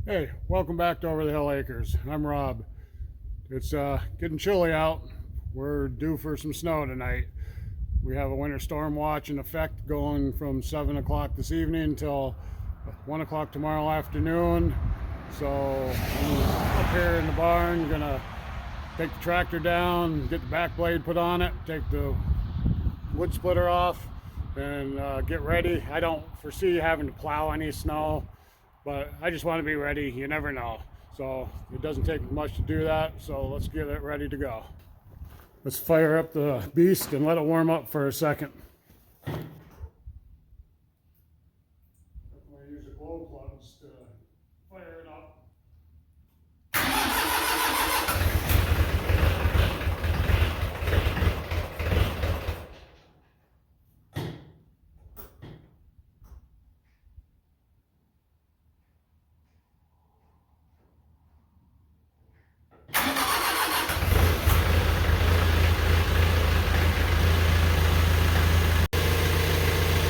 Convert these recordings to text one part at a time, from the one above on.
Hey, welcome back to Over the Hill Acres. I'm Rob. It's getting chilly out. We're due for some snow tonight. We have a winter storm watch in effect going from 7 o'clock this evening until 1 o'clock tomorrow afternoon. So I'm up here in the barn, gonna take the tractor down, get the back blade put on it, take the wood splitter off, and get ready. I don't foresee having to plow any snow, but I just want to be ready. You never know. So it doesn't take much to do that. So let's get it ready to go. Let's fire up the beast and let it warm up for a second. I'm going to use the glow plugs to fire it up.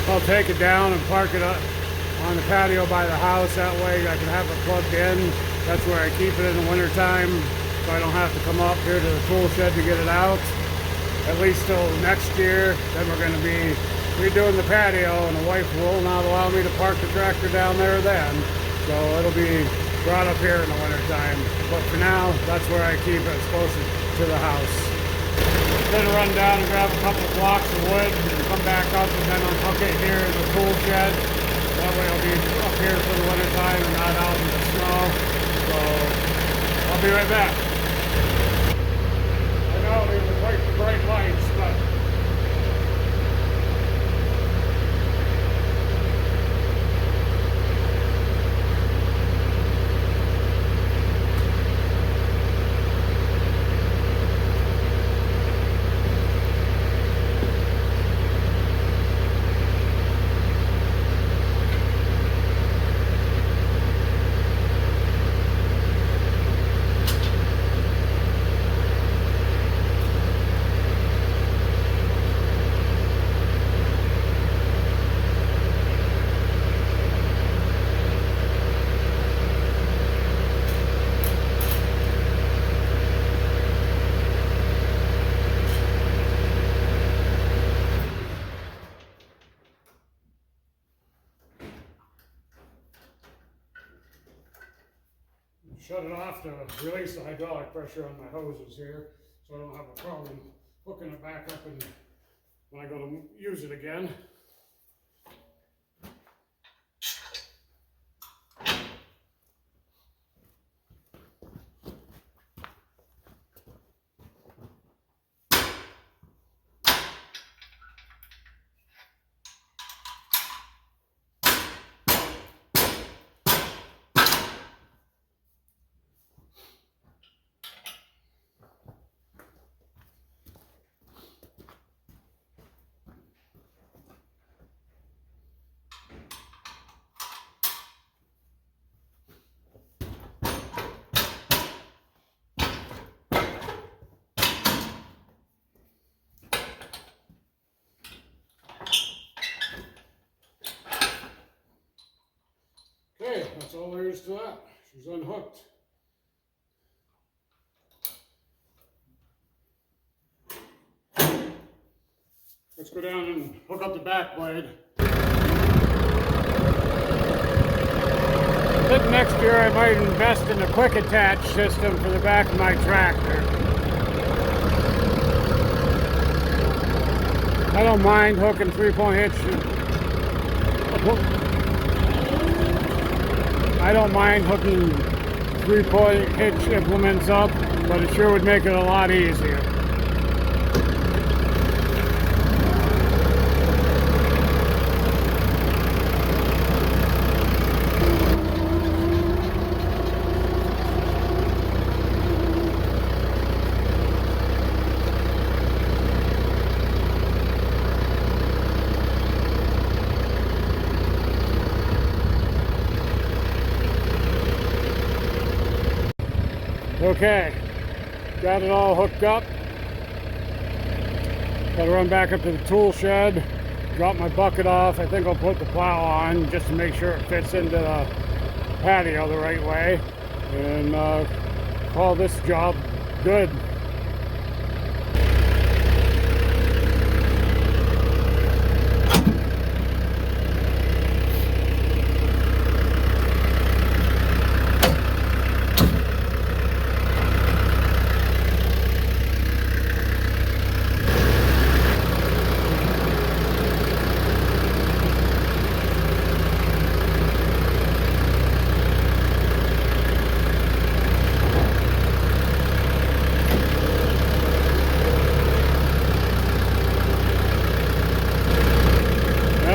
I'll take it down and park it up on the patio by the house. That way I can have it plugged in. That's where I keep it in the wintertime, so I don't have to come up here to the tool shed to get it out. At least till next year. Then we're going to be redoing the patio, and the wife will not allow me to park the tractor down there then. So it'll be brought up here in the wintertime. But for now, that's where I keep it. It's closer to the house. Then run down and grab a couple of blocks of wood and come back up and then unhook it here in the tool shed. That way I'll be up here for the winter time and not out in the snow. So I'll be right back. I know these are quite bright lights, but shut it off to release the hydraulic pressure on my hoses here, so I don't have a problem hooking it back up and when I go to use it again. Okay, that's all there is to that. She's unhooked. Let's go down and hook up the back blade. I think next year I might invest in a quick attach system for the back of my tractor. I don't mind hooking 3-point hitch. I don't mind hooking 3-point hitch implements up, but it sure would make it a lot easier. Okay, got it all hooked up. Got to run back up to the tool shed, drop my bucket off. I think I'll put the plow on just to make sure it fits into the patio the right way and call this job good.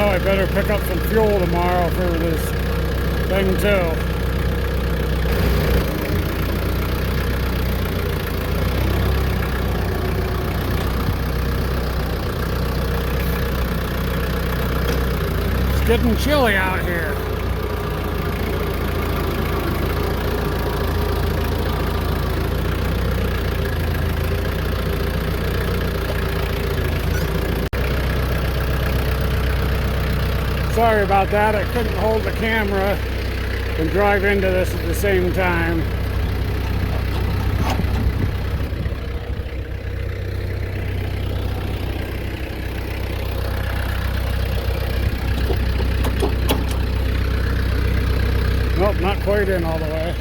I better pick up some fuel tomorrow for this thing too. It's getting chilly out here. Sorry about that, I couldn't hold the camera and drive into this at the same time. Nope, not quite in all the way.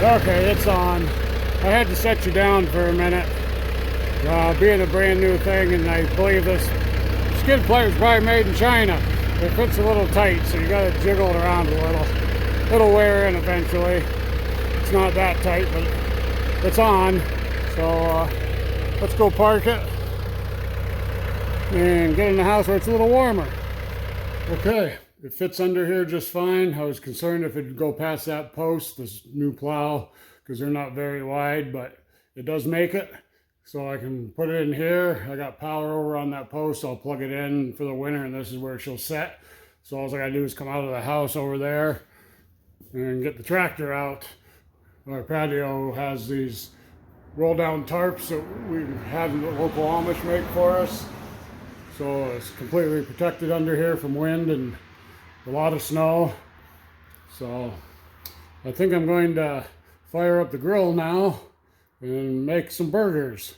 Okay, it's on. I had to set you down for a minute, being a brand new thing, and I believe this skid plate was probably made in China. It fits a little tight, so you got to jiggle it around a little. It'll wear in eventually. It's not that tight, but it's on. So let's go park it and get in the house where it's a little warmer. Okay, it fits under here just fine. I was concerned if it'd go past that post, this new plow, because they're not very wide, but it does make it. So I can put it in here. I got power over on that post. I'll plug it in for the winter, and this is where she'll set. So all I gotta do is come out of the house over there and get the tractor out. Our patio has these roll down tarps that we had the local Amish make for us. So it's completely protected under here from wind and a lot of snow. So I think I'm going to fire up the grill now and make some burgers.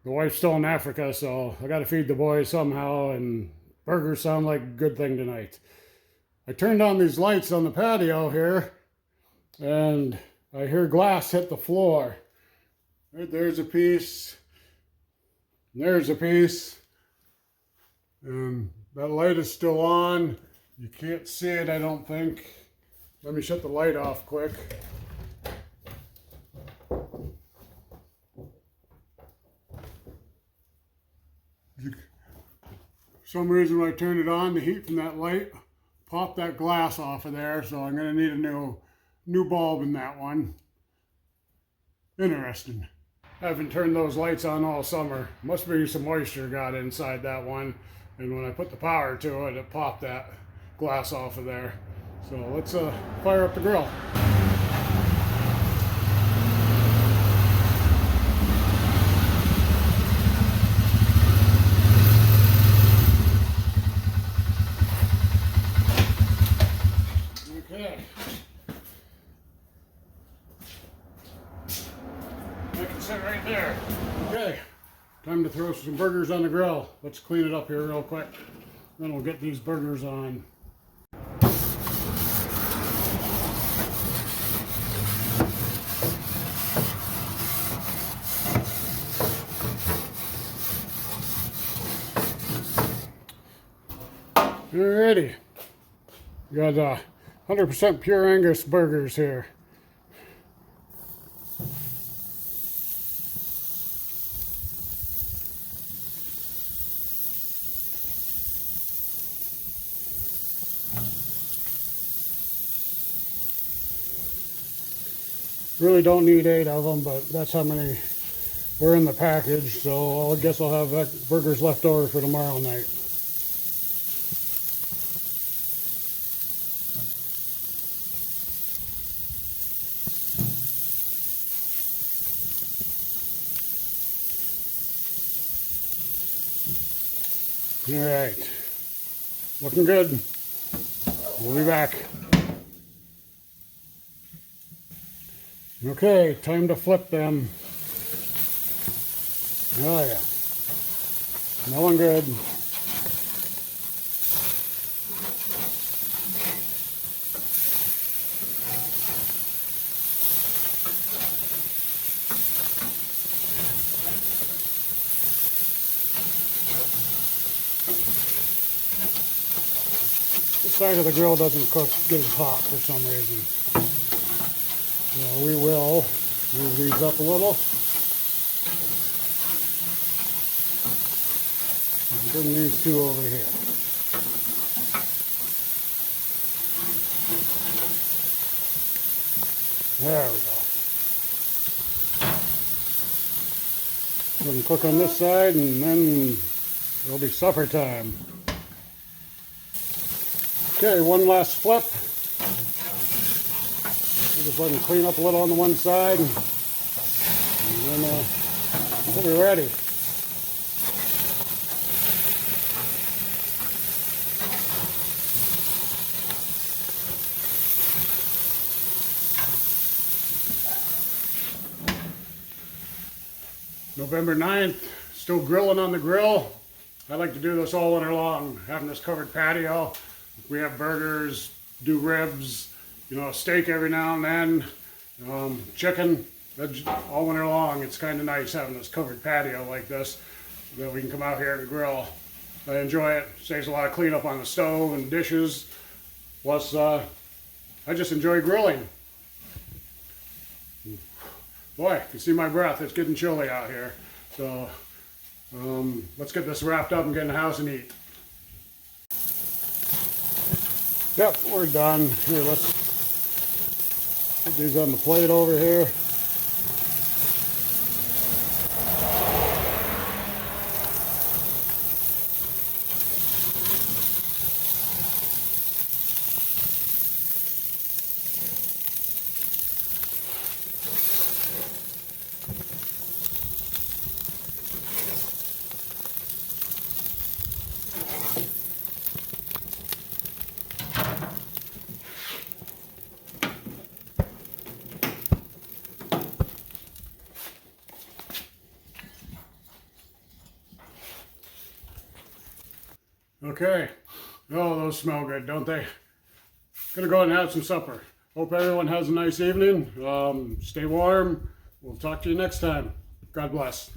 The wife's still in Africa, so I got to feed the boys somehow, and burgers sound like a good thing tonight. I turned on these lights on the patio here, and I hear glass hit the floor. Right there's a piece, there's a piece, and that light is still on. You can't see it, I don't think. Let me shut the light off quick. For some reason when I turned it on, the heat from that light popped that glass off of there, so I'm going to need a new bulb in that one. Interesting. I haven't turned those lights on all summer. Must be some moisture got inside that one, and when I put the power to it, it popped that glass off of there. So let's fire up the grill. Okay. I can sit right there. Okay. Time to throw some burgers on the grill. Let's clean it up here real quick. Then we'll get these burgers on. Alrighty. We got 100% pure Angus burgers here. Really don't need 8 of them, but that's how many were in the package, so I guess I'll have burgers left over for tomorrow night. All right, looking good. We'll be back. Okay, time to flip them. Oh yeah, smelling good. This side of the grill doesn't cook get as hot for some reason. So we will move these up a little. And bring these two over here. There we go. Let them cook on this side and then it'll be supper time. Okay, one last flip. We'll just let them clean up a little on the one side and then we'll be ready. November 9th, still grilling on the grill. I like to do this all winter long, having this covered patio. We have burgers, do ribs, you know, steak every now and then, chicken, all winter long. It's kind of nice having this covered patio like this that we can come out here to grill. I enjoy it. Saves a lot of cleanup on the stove and dishes. Plus, I just enjoy grilling. Boy, you can see my breath. It's getting chilly out here. So let's get this wrapped up and get in the house and eat. Yep, we're done. Here, let's put these on the plate over here. Okay. Oh, those smell good, don't they? Gonna go ahead and have some supper. Hope everyone has a nice evening. Stay warm. We'll talk to you next time. God bless.